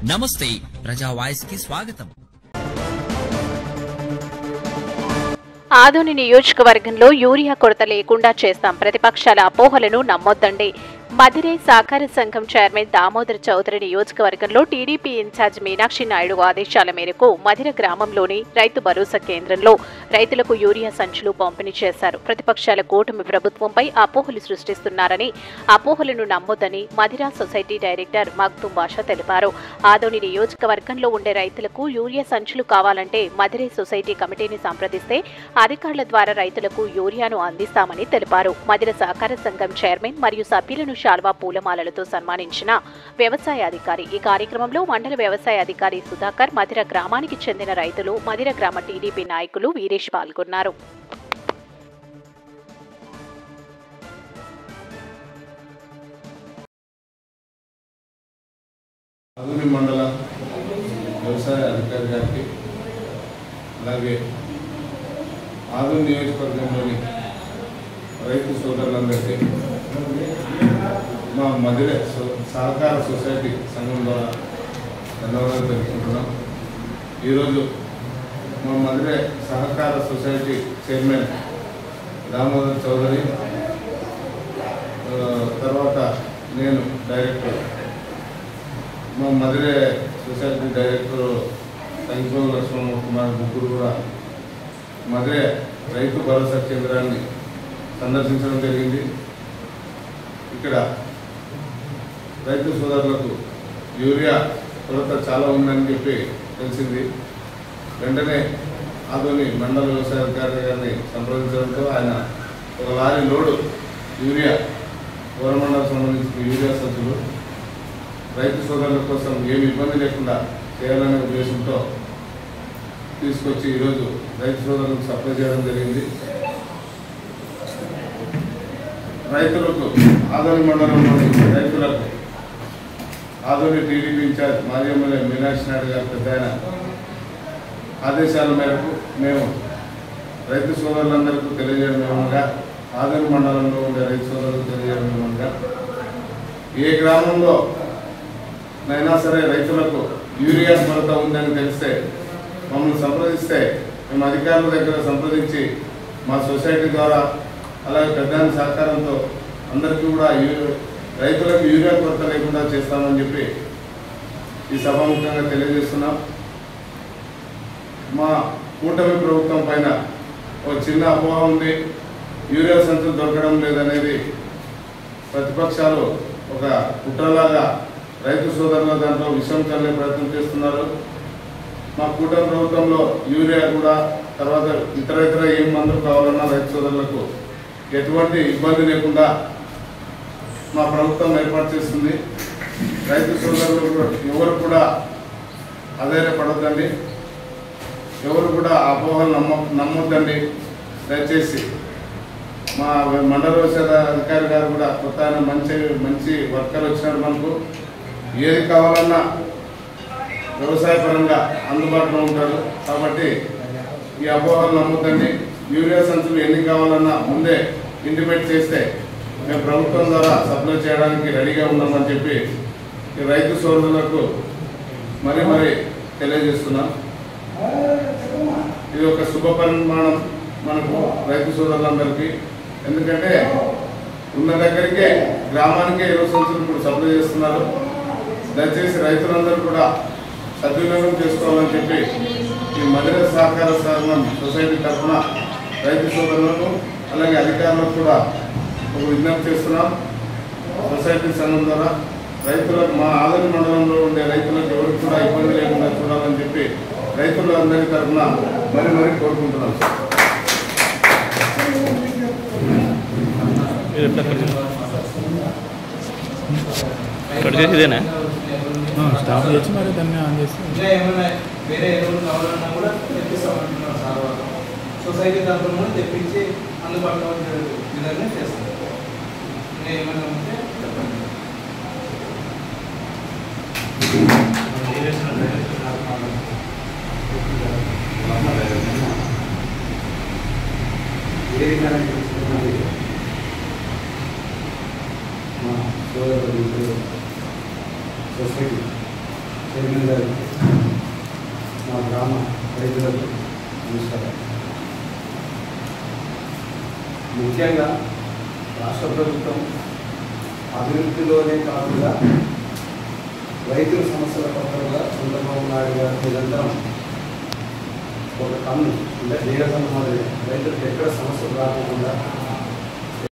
నమస్తే ప్రజా వాయిస్ కి స్వాగతం. ఆదోని నియోజకవర్గంలో యూరియా కొరత లేకుండా చేస్తాం, ప్రతిపక్షాల అపోహలను నమ్మొద్దండి. మదిరే సహకార సంఘం చైర్మన్ దామోదర్ చౌదరి నియోజకవర్గంలో టీడీపీ ఇన్ఛార్జ్ మీనాక్షి నాయుడు ఆదేశాల మేరకు మదిర గ్రామంలోని రైతు భరోసా కేంద్రంలో రైతులకు యూరియా సంచులు పంపిణీ చేశారు. ప్రతిపక్షాల కూటమి ప్రభుత్వంపై అపోహలు సృష్టిస్తున్నారని, అపోహలను నమ్మొద్దని మదిరా సొసైటీ డైరెక్టర్ మగ్దుం బాషా తెలిపారు. ఆదోని నియోజకవర్గంలో ఉండే రైతులకు యూరియా సంచులు కావాలంటే మదిరే సొసైటీ కమిటీని సంప్రదిస్తే అధికారుల ద్వారా రైతులకు యూరియాను అందిస్తామని తెలిపారు. మదిర సహకార సంఘం చైర్మన్ మరియు సభ్యులను శాల్వా పూలమాలలతో సన్మానించిన వ్యవసాయ అధికారి. ఈ కార్యక్రమంలో మండల వ్యవసాయ అధికారి సుధాకర్, మదిర గ్రామానికి చెందిన రైతులు, మదిర గ్రామ టీడీపీ నాయకులు వీరేష్ పాల్గొన్నారు. ఆదోని మండల వ్యవసాయ అధికారి గారికి, అలాగే ఆదోని నియోజకవర్గంలోని రైతు సోదరులందరికీ మా మదిరే సహకార సొసైటీ సంఘం ద్వారా ధన్యవాదాలు తెలుపుకుంటున్నాం. ఈరోజు మా మదిరే సహకార సొసైటీ చైర్మన్ దామోదర్ చౌదరి, తర్వాత నేను డైరెక్టర్, మా మదిరే సొసైటీ డైరెక్టర్ సంఖ్య లక్ష్మణ కుమార్ ముగ్గురు కూడా మదిరే రైతు భరోసా కేంద్రాన్ని సందర్శించడం జరిగింది. ఇక్కడ రైతు సోదరులకు యూరియా కొరత చాలా ఉందని చెప్పి తెలిసింది. వెంటనే ఆదోని మండల వ్యవసాయ అధికారి గారిని సంప్రదించడంతో ఆయన ఒక లారీ లోడు యూరియా, కోరమండలకు సంబంధించిన యూరియా సంచులు రైతు సోదరుల కోసం ఏమి ఇబ్బంది లేకుండా చేయాలనే ఉద్దేశంతో తీసుకొచ్చి ఈరోజు రైతు సోదరులకు సప్లై చేయడం జరిగింది. రైతులకు, ఆదోని మండలంలోని రైతులకు ఆదోని టీడీపీ ఇన్ఛార్జ్ మాజీ ఎమ్మెల్యే మీనాక్షి నాయుడు గారి పెద్ద ఆయన ఆదేశాల మేరకు మేము రైతు సోదరులందరికీ తెలియజేయడం ఏమనగా, ఆదోని మండలంలో ఉండే రైతు సోదరులకు తెలియజేయడం ఏమనగా, ఏ గ్రామంలో అయినా సరే రైతులకు యూరియా కొరత ఉందని తెలిస్తే మమ్మల్ని సంప్రదిస్తే మేము అధికారుల దగ్గర సంప్రదించి మా సొసైటీ ద్వారా, అలాగే పెద్ద సహకారంతో అందరికీ కూడా రైతులకు యూరియా కొరత లేకుండా చేస్తామని చెప్పి ఈ సభాముఖంగా తెలియజేస్తున్నాం. మా కూటమి ప్రభుత్వం పైన ఒక చిన్న అపోహ ఉంది, యూరియా సంచులు దొరకడం లేదనేది ప్రతిపక్షాలు ఒక కుట్రలాగా రైతు సోదరుల దాంట్లో విషయం చల్లే ప్రయత్నం చేస్తున్నారు. మా కూటమి ప్రభుత్వంలో యూరియా కూడా, తర్వాత ఇతర ఏం మందులు కావాలన్నా రైతు సోదరులకు ఎటువంటి ఇబ్బంది లేకుండా మా ప్రభుత్వం ఏర్పాటు చేస్తుంది. రైతు సోదరులు ఎవరు కూడా అధైర్యపడొద్దండి, ఎవరు కూడా అపోహలు నమ్మొద్దండి. దయచేసి మా మండల వ్యవసాయ అధికారి గారు కూడా కొత్త మంచి వర్కర్లు వచ్చినారు. మనకు ఏది కావాలన్నా వ్యవసాయ పరంగా అందుబాటులో ఉంటారు. కాబట్టి ఈ అపోహలు నమ్మొద్దండి. యూరియా సంచులు ఎన్ని కావాలన్నా ముందే ఇంటిమేట్ చేస్తే మేము ప్రభుత్వం ద్వారా సప్లై చేయడానికి రెడీగా ఉన్నామని చెప్పి ఈ రైతు సోదరులకు మరీ తెలియజేస్తున్నాం. ఇది ఒక శుభ పరిమాణం మనకు రైతు సోదరులందరికీ. ఎందుకంటే ఉన్న దగ్గరికే గ్రామానికే 20 సంచులు ఇప్పుడు సప్లై చేస్తున్నారు. దయచేసి రైతులందరూ కూడా సద్వినియోగం చేసుకోవాలని చెప్పి ఈ మదిర సహకార సంఘం సొసైటీ తరఫున రైతు సోదరులకు, అలాగే అధికారులకు కూడా ఒక విజ్ఞప్తి చేస్తున్నాం. సొసైటీ సంఘం ద్వారా రైతులకు, మా ఆదోని మండలంలో ఉండే రైతులకు ఎవరికి కూడా ఇబ్బంది లేకుండా చూడాలని చెప్పి రైతులందరి తరఫున మరీ కోరుకుంటున్నాం. స్టాప్ చేసి మరి దాన్ని ఆన్ చేసి ఇంకా ఏమైనా వేరే ఎరువులు కావాలన్నా కూడా తెప్పిస్తామంటున్నారు సార్. వాళ్ళు సొసైటీ తరఫున కూడా తెప్పించి అందుబాటులో ఉండే విధంగా చేస్తారు. ఏమైనా ఉంటే చెప్పండి. సొసైటీ చైర్మన్ గారికి, మా గ్రామ రైతులకు నమస్కారం. ముఖ్యంగా రాష్ట్ర ప్రభుత్వం అభివృద్ధిలోనే కాకుండా రైతుల సమస్యల పట్ల చంద్రబాబు నాయుడు గారు నిరంతరం ఒక కన్ను అంటే నీరసం మాదిరి రైతులకు ఎక్కడ సమస్యలు రాకుండా